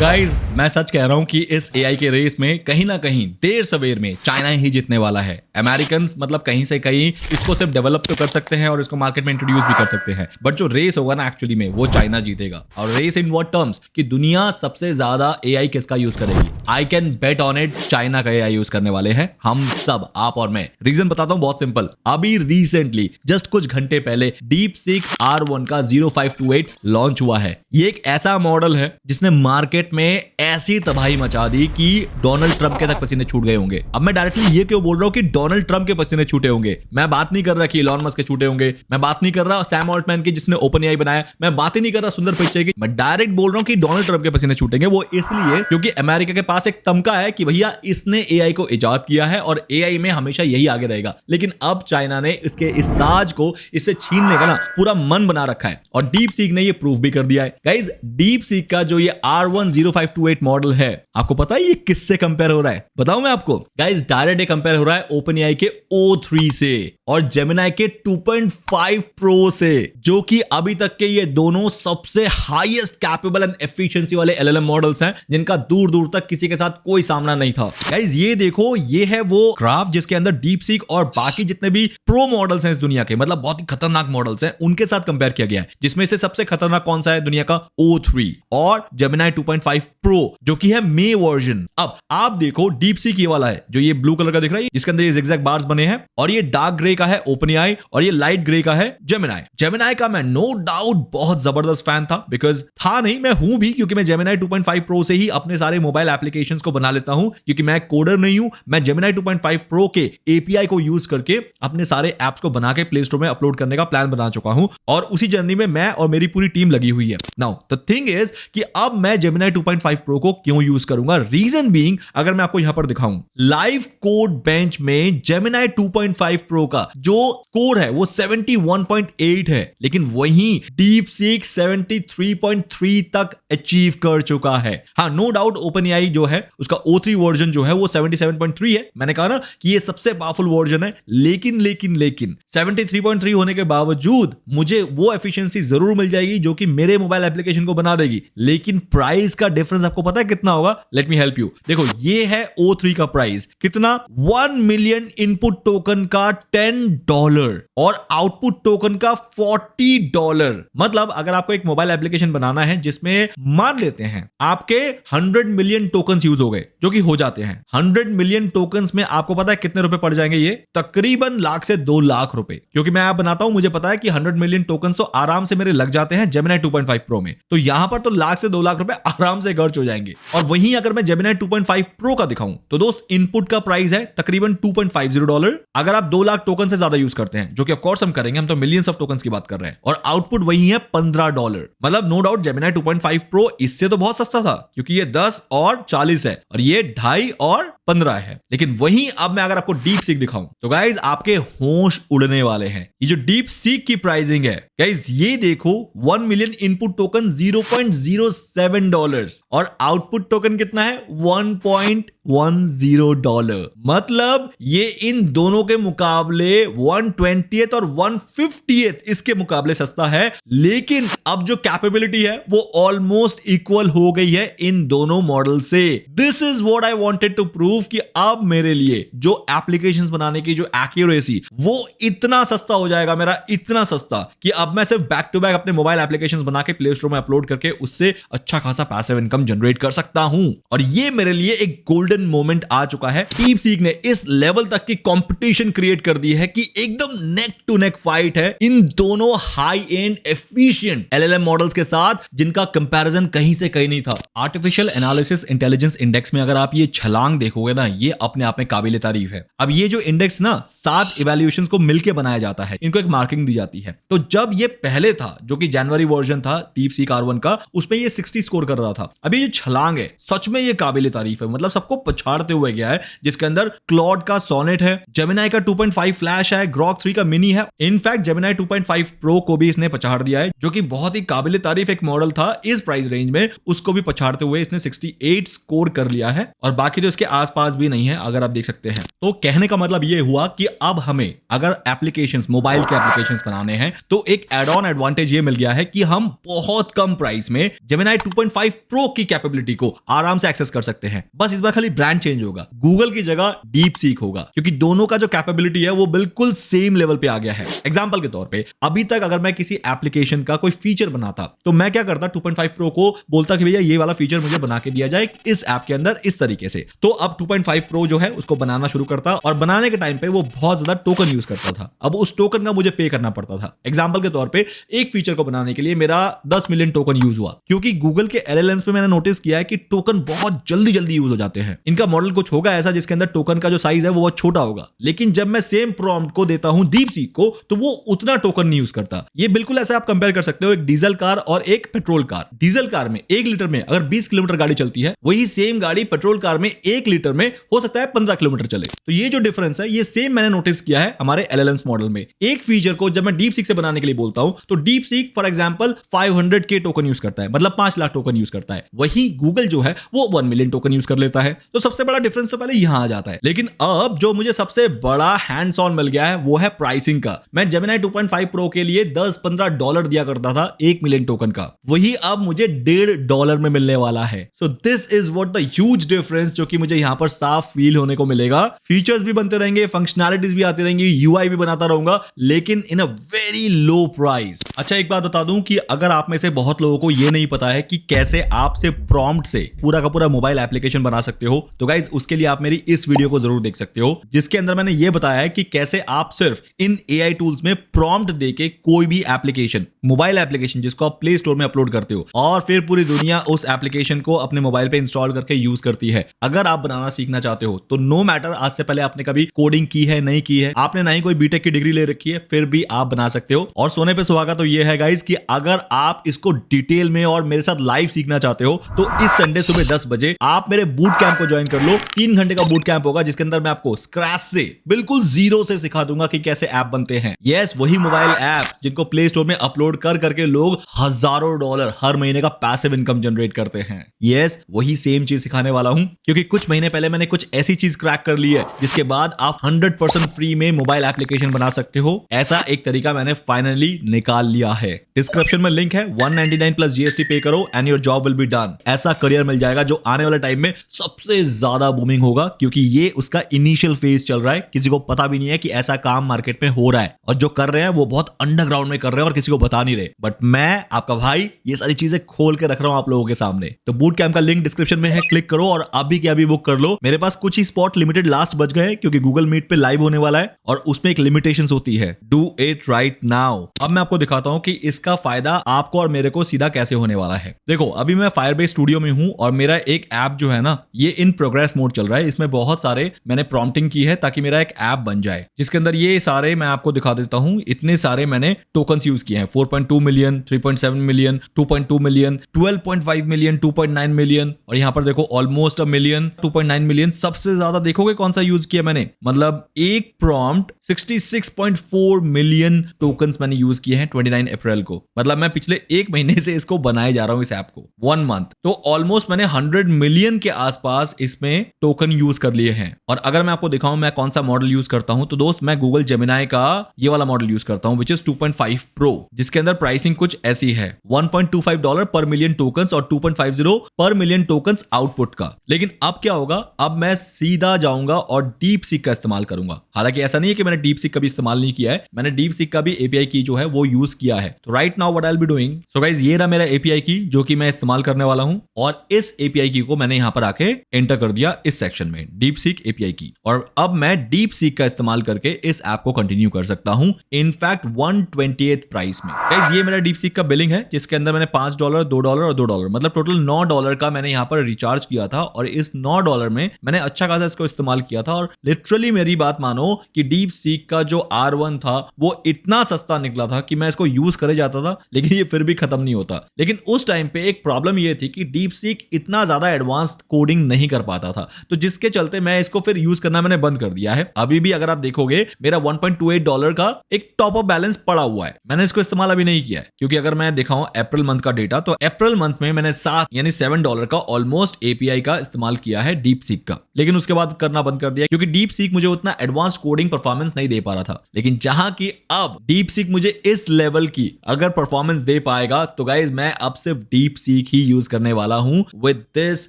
Guys मैं सच कह रहा हूं कि इस एआई के रेस में कहीं ना कहीं देर सवेर में चाइना ही जीतने वाला है। अमेरिकन मतलब कहीं से कहीं इसको सिर्फ डेवलप तो कर सकते हैं और इसको मार्केट में इंट्रोड्यूस भी कर सकते हैं, बट जो रेस होगा ना एक्चुअली में वो चाइना जीतेगा। और रेस इन व्हाट टर्म्स कि दुनिया सबसे ज्यादा एआई किसका यूज करेगी, I can bet on it, China का एआई यूज करने वाले हैं हम सब, आप और मैं। रीजन बताता हूं बहुत सिंपल, अभी रिसेंटली जस्ट कुछ घंटे पहले DeepSeek R1 का 0528 लॉन्च हुआ है। ये एक ऐसा मॉडल है जिसने मार्केट में ऐसी तबाही मचा दी कि डोनाल्ड ट्रंप के तक पसीने छूट गए होंगे। अब मैं डायरेक्टली ये क्यों बोल रहा हूं कि डोनाल्ड ट्रंप के पसीने छूटे होंगे, मैं बात नहीं कर रहा कि इलॉन मस्क के छूटे होंगे, मैं बात नहीं कर रहा सैम ऑल्टमैन की जिसने ओपन एआई बनाया, मैं बात ही नहीं कर रहा सुंदर पिचाई की, मैं डायरेक्ट बोल रहा हूं कि डोनाल्ड ट्रंप के पसीने छूटेंगे। वो इसलिए क्योंकि अमेरिका के पास एक तमका है कि भैया इसने एआई को इजाद किया है और एआई में हमेशा यही आगे रहेगा। लेकिन अब चाइना ने इसके इस ताज को इससे छीनने का ना पूरा मन बना रखा है और DeepSeek ने ये प्रूफ भी कर दिया है। गाइस DeepSeek का जो ये R1 0528 मॉडल है, आपको पता है ये किससे कंपेयर हो रहा है? बताऊं मैं आपको? गाइस डायरेक्ट ये कंपेयर हो रहा है OpenAI के O3 से और Gemini के 2.5 Pro से, जो कि अभी तक के ये दोनों सबसे हाईएस्ट कैपेबल एंड एफिशिएंसी वाले LLM मॉडल्स हैं जिनका दूर दूर तक किसी के साथ कोई सामना नहीं था। गाइस ये देखो, ये है वो ग्राफ जिसके अंदर DeepSeek और बाकी जितने भी प्रो मॉडल्स हैं इस दुनिया के, मतलब बहुत ही खतरनाक मॉडल्स हैं, उनके साथ कंपेयर किया गया है। जिसमें से सबसे खतरनाक कौन सा है दुनिया का? O3 और Gemini 2.5 Pro जो कि है मे वर्जन। अब आप देखो DeepSeek ये वाला है जो ये ब्लू कलर का दिख रहा है, जिसके अंदर ये zigzag बार्स बने हैं, और ये डार्क ग्रे का है OpenAI और ये लाइट ग्रे का है Gemini का मैं नो डाउट बहुत जबरदस्त फैन था, बिकॉज था नहीं, मैं हूं भी, क्योंकि मैं Gemini 2.5 Pro से ही अपने सारे मोबाइल एप्लीकेशंस को बना लेता हूं, क्योंकि मैं कोडर नहीं हूं। मैं Gemini 2.5 Pro के API को यूज करके अपने सारे एप्स को बना के प्ले स्टोर में अपलोड करने का प्लान बना चुका हूं और उसी जर्नी में मैं और मेरी पूरी टीम लगी हुई है। नाउ द थिंग इज कि अब मैं Gemini 2.5 Pro को क्यों यूज करूंगा? रीजन बीइंग, अगर मैं आपको यहां पर दिखाऊं, लाइव कोड बेंच में Gemini 2.5 Pro का जो स्कोर है वो 71.8 है, लेकिन वहीं DeepSeek 73.3 तक अचीव कर चुका है। हाँ, नो डाउट OpenAI जो है उसका O3 वर्जन जो है वो 77.3 है। मैंने कहा ना कि ये सबसे पावरफुल वर्जन है, लेकिन 73.3 होने के बावजूद मुझे वो एफिशिएंसी जरूर मिल जाएगी जो कि मेरे मोबाइल एप्लीकेशन को बना देगी। लेकिन प्राइस का डिफरेंस आपको पता है कितना होगा? Let me help you. देखो, ये है O3 का प्राइस कितना? 1 मिलियन इनपुट टोकन का $10 और आउटपुट टोकन का $40। मतलब अगर आपको एक मोबाइल एप्लीकेशन बनाना है जिसमें मान लेते हैं आपके 100 मिलियन टोकन्स यूज हो गए, जो कि हो जाते हैं 100 मिलियन टोकन्स में आपको पता है कितने रुपए पड़ जाएंगे? ये तकरीबन लाख से 2 लाख रुपए। क्योंकि मैं आप बनाता हूं, मुझे पता है कि 100 मिलियन टोकन तो आराम से मेरे लग जाते हैं Gemini 2.5 Pro में, तो यहां पर तो लाख से 2 लाख रुपए आराम से खर्च हो जाएंगे। और वहीं अगर मैं Gemini 2.5 Pro का दिखाऊं तो दोस्त इनपुट का प्राइस है तकरीबन $2.50 अगर आप 2 लाख टोकन से ज्यादा यूज करते हैं, जो कि ऑफ कोर्स हम करेंगे, हम तो मिलियंस ऑफ टोकन्स की बात कर रहे हैं, और आउटपुट वही है $15। मतलब नो डाउट Gemini 2.5 Pro इससे तो बहुत सस्ता था, क्योंकि ये 10 और 40 है और ये 2.5 और 15 है। लेकिन वहीं अब मैं अगर आपको DeepSeek दिखाऊं तो गाइज आपके होश उड़ने वाले हैं। ये जो DeepSeek की प्राइसिंग है गाइज, ये देखो, 1 मिलियन इनपुट टोकन $0.07 और आउटपुट टोकन कितना है? $1.10। मतलब ये इन दोनों के मुकाबले 1/20 और 1/50 इसके मुकाबले सस्ता है। लेकिन अब जो कैपेबिलिटी है वो ऑलमोस्ट इक्वल हो गई है इन दोनों मॉडल से। This is what I wanted to prove कि अब मेरे लिए जो एप्लीकेशंस बनाने की जो एक्यूरेसी, वो इतना सस्ता हो जाएगा मेरा, इतना सस्ता कि अब मैं सिर्फ बैक टू बैक अपने मोबाइल एप्लीकेशंस बना के प्ले स्टोर में अपलोड करके उससे अच्छा खासा पैसिव इनकम जनरेट कर सकता हूं। और ये मेरे लिए एक गोल्डन मोमेंट आ चुका है। DeepSeek ने इस लेवल तक की कंपटीशन क्रिएट कर दी है कि एकदम नेक टू नेक फाइट है इन दोनों high and efficient LLM models के साथ, जिनका कंपैरिजन कहीं से कहीं नहीं था। आर्टिफिशियल एनालिसिस इंटेलिजेंस इंडेक्स में अगर आप ये छलांग देखोगे ना, ये अपने आप में काबिले तारीफ है। अब ये जो इंडेक्स ना 7 इवैल्यूएशंस को मिलकर बनाया जाता है, इनको एक मार्किंग दी जाती है। तो जब ये पहले था, जो कि जनवरी वर्जन था DeepSeek R1 का, उसमें ये 60 स्कोर कर रहा था। अभी ये छलांग है, सच में ये काबिले तारीफ है, मतलब सबको पछाड़ते हुए गया है, जिसके अंदर क्लॉड का सोनेट है, Gemini का 2.5 फ्लैश है, Grok 3 का मिनी है। इनफैक्ट Gemini 2.5 Pro को भी इसने पछाड़ दिया है, जो कि बहुत ही काबिले तारीफ एक मॉडल था इस प्राइस रेंज में, उसको भी पछाड़ते हुए इसने 68 स्कोर कर लिया है। और बाकी जो इसके आसपास भी नहीं है, अगर आप देख सकते हैं। तो कहने का मतलब ये हुआ कि अब हमें अगर एप्लीकेशंस, मोबाइल के एप्लीकेशंस बनाने हैं तो एक एड ऑन एडवांटेज ये मिल गया है कि हम बहुत कम प्राइस में जेमिनी 2.5 प्रो की कैपेबिलिटी को आराम से एक्सेस कर सकते हैं। बस इस बार खाली ब्रांड चेंज होगा, गूगल की जगह डीप सीक होगा, क्योंकि दोनों का जो कैपेबिलिटी है वो बिल्कुल सेम लेवल पे आ गया है। एग्जांपल के तौर पे अभी तक अगर मैं किसी एप्लीकेशन का कोई फीचर बनाता तो मैं क्या करता, 2.5 प्रो को बोलता कि भैया ये वाला फीचर मुझे बना के दिया जाए इस ऐप के अंदर इस तरीके से। तो अब 2.5 प्रो जो है उसको बनाना शुरू करता, और बनाने के टाइम पे वो बहुत ज्यादा टोकन यूज करता था। अब उस टोकन का मुझे पे करना पड़ता था। एग्जांपल के तौर पे एक फीचर को बनाने के लिए मेरा 10 मिलियन टोकन यूज हुआ, क्योंकि गूगल के एलएलएम्स पे मैंने नोटिस किया है कि टोकन बहुत जल्दी जल्दी यूज हो जाते हैं। इनका मॉडल कुछ होगा ऐसा जिसके अंदर टोकन का जो साइज है वो बहुत छोटा होगा, लेकिन जब मैं सेम प्रॉम्प्ट को देता हूं डीप सीक को तो वो उतना टोकन नहीं यूज करता। ये बिल्कुल ऐसा आप कंपेयर कर सकते हो एक डीजल कार और एक पेट्रोल कार। डीजल कार में 1 लीटर में अगर 20 किलोमीटर गाड़ी चलती है, वही सेम गाड़ी पेट्रोल कार में 1 लीटर में हो सकता है 15 किलोमीटर चले। तो ये जो डिफरेंस है ये सेम मैंने नोटिस किया है हमारे एलएलएम्स मॉडल में। एक फीचर को जब मैं डीप सीक से बनाने के लिए बोलता हूं तो deep seek for example 500K token use करता है, मतलब 5 लाख टोकन यूज करता है। वही गूगल जो है वो 1 मिलियन टोकन यूज कर लेता है। तो सबसे बड़ा डिफरेंस तो पहले यहां आ जाता है। लेकिन अब जो मुझे सबसे बड़ा हैंड्स ऑन मिल गया है वो है प्राइसिंग का। मैं जेमिनी 2.5 प्रो के लिए $10-15 दिया करता था 1 मिलियन टोकन का, वही अब मुझे $1.5 में मिलने वाला है। So this is what the huge difference जो कि मुझे यहां पर साफ फील होने को मिलेगा। फीचर्स भी बनते रहेंगे, फंक्शनैलिटीज भी आती रहेंगी, यूआई भी बनाता रहूंगा, लेकिन इन अ वेरी लो प्राइस। अच्छा, एक बात बता दूं कि अगर आप में से बहुत लोगों को यह नहीं पता है कि कैसे आप से प्रॉम्प्ट से पूरा का पूरा मोबाइल एप्लीकेशन बना सकते हो, तो गाइज उसके लिए आप मेरी इस वीडियो को जरूर देख सकते हो, जिसके अंदर मैंने यह बताया है कि कैसे आप सिर्फ इन एआई टूल्स में प्रॉम्प्ट देके कोई भी एप्लीकेशन, मोबाइल एप्लीकेशन जिसको आप प्ले स्टोर में अपलोड करते हो, और फिर पूरी दुनिया उस एप्लीकेशन को अपने मोबाइल पे इंस्टॉल करके यूज करती है। अगर आप बनाना सीखना चाहते हो तो नो मैटर आज से पहले आपने कभी कोडिंग की है नहीं की है, आपने ना ही कोई बीटेक की डिग्री ले रखी है, फिर भी आप बना सकते हो। और सोने पे सुहागा तो ये है गाइस कि अगर आप इसको डिटेल में और मेरे साथ लाइव सीखना चाहते हो तो इस संडे सुबह 10 बजे आप मेरे बूट कैंप को ज्वाइन कर लो। 3 घंटे का बूट कैंप होगा जिसके अंदर मैं आपको स्क्रैच से, बिल्कुल जीरो से सिखा दूंगा कि कैसे ऐप बनते हैं। यस, वही मोबाइल ऐप जिनको प्ले स्टोर में अपलोड कर करके लोग हजारों डॉलर हर महीने का पैसिव इनकम जनरेट करते हैं। यस, वही सेम चीज सिखाने वाला हूं, क्योंकि कुछ महीने पहले मैंने कुछ ऐसी चीज क्रैक कर ली है जिसके बाद आप 100% फ्री में मोबाइल एप्लीकेशन बना सकते हो। ऐसा एक तरीका मैंने फाइनली निकाल लिया है। डिस्क्रिप्शन में लिंक है, 199 प्लस जीएसटी पे करो and your job will be done. ऐसा करियर मिल जाएगा जो आने वाले टाइम में सबसे ज्यादा बूमिंग होगा, क्योंकि ये उसका इनिशियल फेज चल रहा है। किसी को पता भी नहीं है कि ऐसा काम मार्केट में हो रहा है, और जो कर रहे हैं वो बहुत अंडरग्राउंड में कर रहे हैं और किसी को बता नहीं रहे। बट मैं आपका भाई ये सारी चीजें खोल के रख रहा हूं आप लोगों के सामने। तो बूट कैंप का लिंक डिस्क्रिप्शन में है, क्लिक करो और अभी के अभी बुक कर लो। मेरे पास कुछ ही स्पॉट लिमिटेड लास्ट बच गए क्योंकि गूगल मीट पे लाइव होने वाला है और उसमें एक लिमिटेशंस होती है। Do it right now. अब मैं आपको दिखाता हूं कि इसका फायदा आपको और मेरे को सीधा कैसे होने वाला है। देखो, अभी मैं फायरबेस स्टूडियो में हूं और मेरा एक ऐप जो है ना, ये इन प्रोग्रेस मोड चल रहा है। इसमें बहुत सारे मैंने प्रॉम्प्टिंग की है ताकि मेरा एक ऐप बन जाए, जिसके अंदर ये सारे मैं आपको दिखा देता हूं। इतने सारे मैंने टोकन्स यूज किए हैं, 4.2 million, 3.7 million, 2.2 million, 12.5 million, 2.9 million, और यहां पर देखो ऑलमोस्ट अ मिलियन, 2.9 मिलियन। सबसे ज्यादा देखोगे कौन सा यूज किया मैंने, मतलब एक प्रॉम्प्ट 66.4 मिलियन टोकन्स मैंने यूज किए हैं 29 अप्रैल को। मतलब मैं पिछले एक महीने से इसको बनाए जा रहा हूं, इस ऐप को 1 मंथ। तो ऑलमोस्ट मैंने 100 मिलियन के आसपास इसमें टोकन यूज कर लिए हैं। और अगर मैं आपको दिखाऊं मैं कौन सा मॉडल यूज करता हूं, तो दोस्त मैं गूगल जेमिनी का ये वाला मॉडल यूज करता हूं, विच इज 2.5 प्रो, जिसके अंदर प्राइसिंग कुछ ऐसी है, $1.25 पर मिलियन टोकन्स और 2.50 पर मिलियन टोकन्स आउटपुट का। लेकिन अब क्या होगा, अब मैं सीधा जाऊंगा और डीप सीक का इस्तेमाल करूंगा। हालांकि ऐसा नहीं है कि मैंने डीप सीक कभी इस्तेमाल नहीं किया है, मैंने डीप सीक का भी एपीआई की जो है वो यूज किया है। तो right now what I will be doing, so guys ये रहा मेरा एपीआई की जो कि मैं इस्तेमाल करने वाला हूं, और इस एपीआई की को मैंने यहां पर आके एंटर कर दिया इस सेक्शन में, डीप सीक एपीआई की। और अब मैं डीप सीक का इस्तेमाल करके इस ऐप को कंटिन्यू कर सकता हूं, इनफैक्ट 128 प्राइस में। गाइस ये मेरा डीप सीक का बिलिंग है, जिसके अंदर मैंने $5, $2 और $2, मतलब टोटल $9 का मैंने यहां पर रिचार्ज किया था। और इस $9 में मैंने अच्छा खासा इसको इस्तेमाल किया था। और लिटरली मेरी बात मानो कि डीप सीक का जो R1 था वो इतना सस्ता निकला था कि मैं इसको यूज करे जाता था, लेकिन ये फिर भी खत्म नहीं होता। लेकिन उस टाइम पे एक प्रॉब्लम ये थी कि डीप सीक इतना ज्यादा एडवांस्ड कोडिंग नहीं कर पाता था, तो जिसके चलते मैं इसको फिर यूज करना मैंने बंद कर दिया है। अभी भी अगर आप देखोगे मेरा $1.28 का एक टॉप अप बैलेंस पड़ा हुआ है, मैंने इसको इस्तेमाल अभी नहीं किया है। क्योंकि अगर मैं दिखाऊं अप्रैल मंथ का डेटा, तो अप्रैल मंथ में मैंने $7 का ऑलमोस्ट एपीआई का इस्तेमाल किया है डीप सीक का। लेकिन उसके बाद करना बंद कर दिया क्योंकि डीप सीक मुझे उतना एडवांस कोडिंग परफॉर्मेंस नहीं दे पा रहा था। लेकिन जहां की अब डीप सीक मुझे इस लेवल की अगर परफॉर्मेंस दे पाएगा तो गाइज मैं अब सिर्फ डीप सीक ही यूज करने वाला हूं with this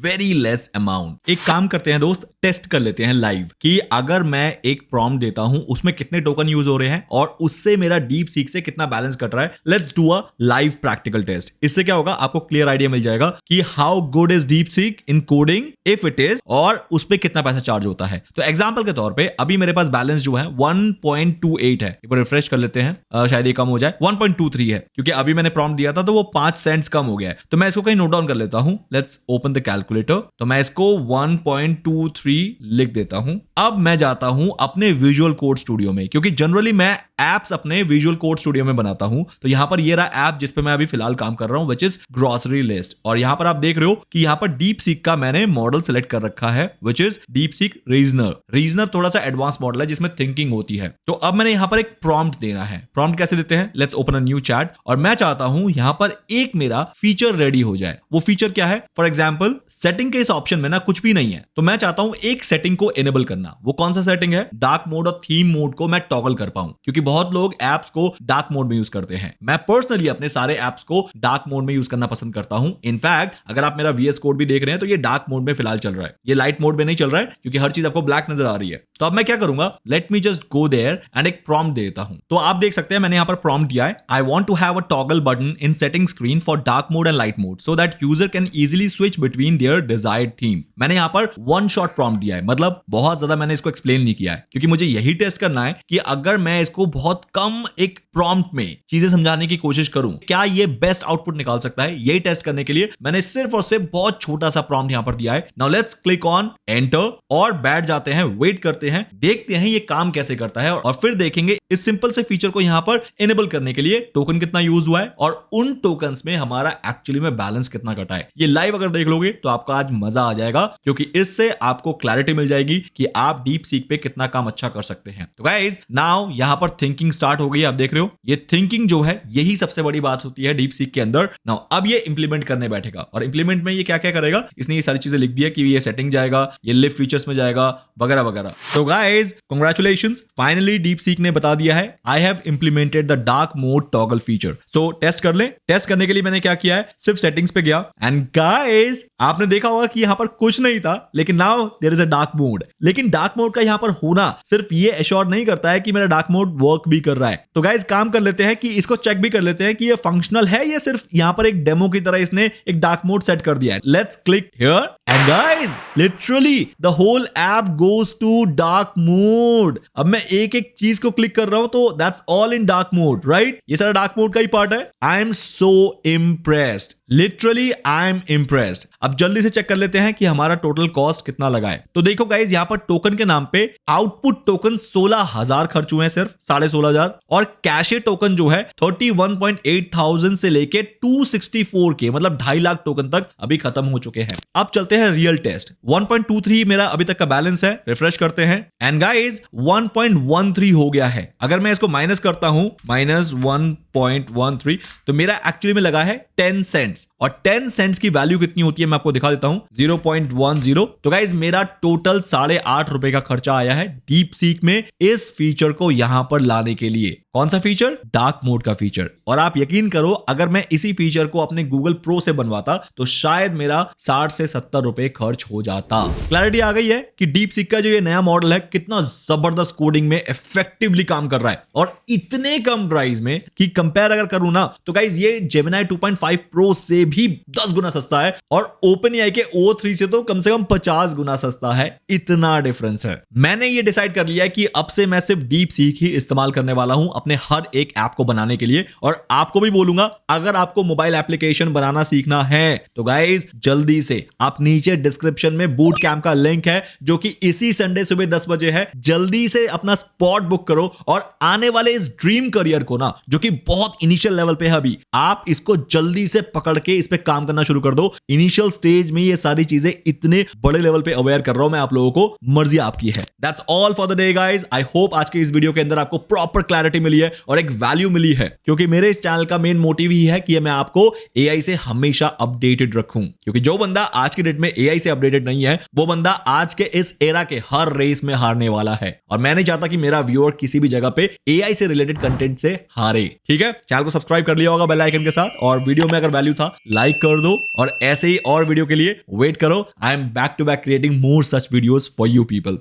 very less amount. एक काम करते हैं दोस्त, टेस्ट कर लेते हैं लाइव कि अगर मैं एक प्रॉम्प्ट देता हूं उसमें कितने टोकन यूज हो रहे हैं और उससे मेरा डीप सीक से कितना बैलेंस कट रहा है। Let's do a live practical test. इससे क्या होगा, आपको क्लियर आइडिया मिल जाएगा कि how good is DeepSeek in coding if it is, और उस पे कितना पैसा चार्ज होता है। तो एग्जांपल के तौर पे अभी मेरे पास बैलेंस जो है 1.28 है। एक बार रिफ्रेश कर लेते हैं, शायद ये कम हो जाए, 1.23 है क्योंकि अभी मैंने प्रॉम्प्ट दिया था तो वो 5 सेंट्स कम हो गया है। तो मैं इसको कहीं नोट डाउन कर लेता हूं। Let's open the calculator. तो मैं इसको 1.23 लिख देता हूं। अब मैं जाता हूं अपने विजुअल कोड स्टूडियो में, क्योंकि जनरली मैं एप्स अपने विजुअल कोड स्टूडियो में बनाता हूं। तो यहां पर ये रहा ऐप जिस पे मैं अभी फिलहाल काम कर रहा हूं, विच इज ग्रोसरी लिस्ट। और यहां पर आप देख रहे हो कि यहां पर डीप सीक का मैंने मॉडल सेलेक्ट कर रखा है, विच इज डीप सीक रीजनर। रीजनर थोड़ा सा एडवांस मॉडल है जिसमें थिंकिंग होती है। तो अब मैंने यहां पर एक प्रॉम्प्ट देना है। प्रॉम्प्ट कैसे देते हैं, let's open a new chat. और मैं चाहता हूं यहां पर एक मेरा फीचर रेडी हो जाए। वो फीचर क्या है, फॉर एग्जाम्पल सेटिंग के इस ऑप्शन में ना कुछ भी नहीं है, तो मैं चाहता हूं एक सेटिंग को एनेबल करना। वो कौन सा सेटिंग है, डार्क मोड और थीम मोड को मैं टॉगल कर पाऊं, क्योंकि बहुत लोग एप्स को डार्क मोड में यूज करते हैं। मैं पर्सनली अपने सारे एप्स को डार्क मोड में यूज करना पसंद करता हूं। इनफैक्ट अगर आप मेरा वीएस कोड भी देख रहे हैं तो ये डार्क मोड में फिलहाल चल रहा है, ये लाइट मोड में नहीं चल रहा है क्योंकि हर चीज आपको ब्लैक नजर आ रही है। तो अब मैं क्या करूंगा, let me just go there and एक प्रॉम्प्ट देता हूं। तो आप देख सकते हैं मैंने यहां पर प्रॉम्प्ट दिया है, I want to have a toggle button in setting screen for dark mode and light mode so that user can easily switch between their desired theme. मैंने यहां पर वन शॉट प्रॉम्प्ट दिया है, मतलब बहुत ज्यादा मैंने इसको एक्सप्लेन नहीं किया है क्योंकि मुझे यही टेस्ट करना है कि अगर मैं इसको बहुत कम एक प्रॉम्प्ट में चीजें समझाने की कोशिश करूं, क्या ये बेस्ट आउटपुट निकाल सकता है। यही टेस्ट करने के लिए मैंने सिर्फ और सिर्फ बहुत छोटा सा प्रॉम्प्ट यहां पर दिया है। Now let's click on enter और बैठ जाते हैं, वेट करते हैं, देखते हैं ये काम कैसे करता है और फिर देखेंगे इस सिंपल से फीचर को यहां पर इनेबल करने के लिए टोकन कितना यूज हुआ है और उन टोकन्स में हमारा एक्चुअली में बैलेंस कितना कटा है। ये लाइव अगर देख लोगे तो आपका आज मजा आ जाएगा, क्योंकि इससे आपको क्लैरिटी मिल जाएगी कि आप डीप सीक पे कितना काम अच्छा कर सकते हैं। तो गाइस नाउ यहां पर थिंकिंग स्टार्ट हो गई, आप देख रहे हो ये थिंकिंग जो है यही सबसे बड़ी बात होती है डीप सीक के अंदर। नाउ अब ये इंप्लीमेंट करने बैठेगा और इंप्लीमेंट में ये क्या क्या करेगा, इसने ये सारी चीजें लिख दिया कि ये सेटिंग जाएगा, ये लिव फीचर्स में जाएगा वगैरह वगैरह। तो guys congratulations, finally DeepSeek ने बता दिया है I have implemented the dark mode toggle feature. So test कर ले। टेस्ट करने के लिए मैंने क्या किया है, सिर्फ सेटिंग्स पे गया एंड गाइस आपने देखा होगा कि यहां पर कुछ नहीं था, लेकिन now there is a dark mode. लेकिन डार्क मोड का यहां पर होना सिर्फ ये एश्योर नहीं करता है कि मेरा डार्क मोड वर्क भी कर रहा है। तो गाइस काम कर लेते हैं कि इसको चेक भी कर लेते हैं कि ये फंक्शनल है या सिर्फ यहां पर एक डेमो की तरह इसने एक डार्क मोड सेट कर दिया है। Let's click here and guys literally the whole app goes to dark mode. अब मैं एक एक चीज को क्लिक कर रहा हूं तो that's all in dark mode, right. ये सारा डार्क मोड का ही पार्ट है। I am so impressed, literally I am impressed. अब जल्दी से चेक कर लेते हैं कि हमारा टोटल कॉस्ट कितना लगा है। तो देखो गाइस यहां पर टोकन के नाम पे आउटपुट टोकन 16,000 खर्च हुए हैं, सिर्फ 16,500, और कैशे टोकन जो है 31,800 से लेके 264 के मतलब 2.5 लाख टोकन तक अभी खत्म हो चुके हैं। अब चलते हैं रियल टेस्ट। 1.23 मेरा अभी तक का बैलेंस है, रिफ्रेश करते हैं एंड गाइस 1.13 हो गया है। अगर मैं इसको माइनस करता हूं -1.13 तो मेरा एक्चुअली में लगा है 10 सेंट्स, और 10 सेंट्स की वैल्यू कितनी होती है मैं आपको दिखा देता हूं, 0.10। तो गाइस मेरा टोटल 8.5 रुपए का खर्चा आया है डीप सीक में इस फीचर को यहां पर लाने के लिए। कौन सा फीचर, डार्क मोड का फीचर। और आप यकीन करो अगर मैं इसी फीचर को अपने गूगल प्रो से बनवाता तो शायद मेरा 60 से 70 रुपए खर्च हो जाता। क्लैरिटी आ गई है कि डीप सीक का जो ये नया मॉडल है कितना जबरदस्त कोडिंग में इफेक्टिवली काम कर रहा है, और इतने कम प्राइस में कि कंपेयर अगर करूं ना तो गाइस ये जेमिनी 2.5 प्रो से भी 10 गुना सस्ता है, और OpenAI के O3 से तो कम 50 गुना सस्ता है। इतना डिफरेंस है। मैंने ये डिसाइड कर लिया है कि अब से मैं सिर्फ डीप सीक ही इस्तेमाल करने वाला हूं अपने हर एक ऐप को बनाने के लिए। और आपको भी बोलूंगा अगर आपको मोबाइल एप्लीकेशन बनाना सीखना है तो गाइस जल्दी से आप नीचे डिस्क्रिप्शन में बूट कैंप का लिंक है जो कि इसी संडे सुबह 10 बजे है। जल्दी से अपना स्पॉट बुक करो और आने वाले इस ड्रीम करियर को ना, जो कि बहुत इनिशियल लेवल पे है अभी, आप इसको जल्दी से पकड़ के इस पे काम करना शुरू कर दो। इनिशियल स्टेज में ये सारी चीजें इतने बड़े लेवल पे अवेयर कर रहा हूं मैं आप लोगों को, मर्जी आपकी है। That's all for the day guys. I hope आज के इस वीडियो के अंदर आपको प्रॉपर क्लैरिटी मिल मिली है और एक वैल्यू मिली है, क्योंकि मेरे इस चैनल का मेन मोटिव ही है कि मैं आपको एआई से हमेशा अपडेटेड रखूं, क्योंकि जो बंदा आज की डेट में एआई से अपडेटेड नहीं है वो बंदा आज के इस एरा के हर रेस में हारने वाला है, और मैं नहीं चाहता कि मेरा व्यूअर किसी भी जगह पे एआई से रिलेटेड कंटेंट से हारे। ठीक है, चैनल को सब्सक्राइब कर लिया होगा बेल आइकन के साथ, और वीडियो में अगर वैल्यू था लाइक कर दो, और ऐसे ही और वीडियो के लिए वेट करो। I am back to back creating more such videos for you people.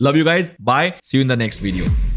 Love you guys, bye, see you in the next video.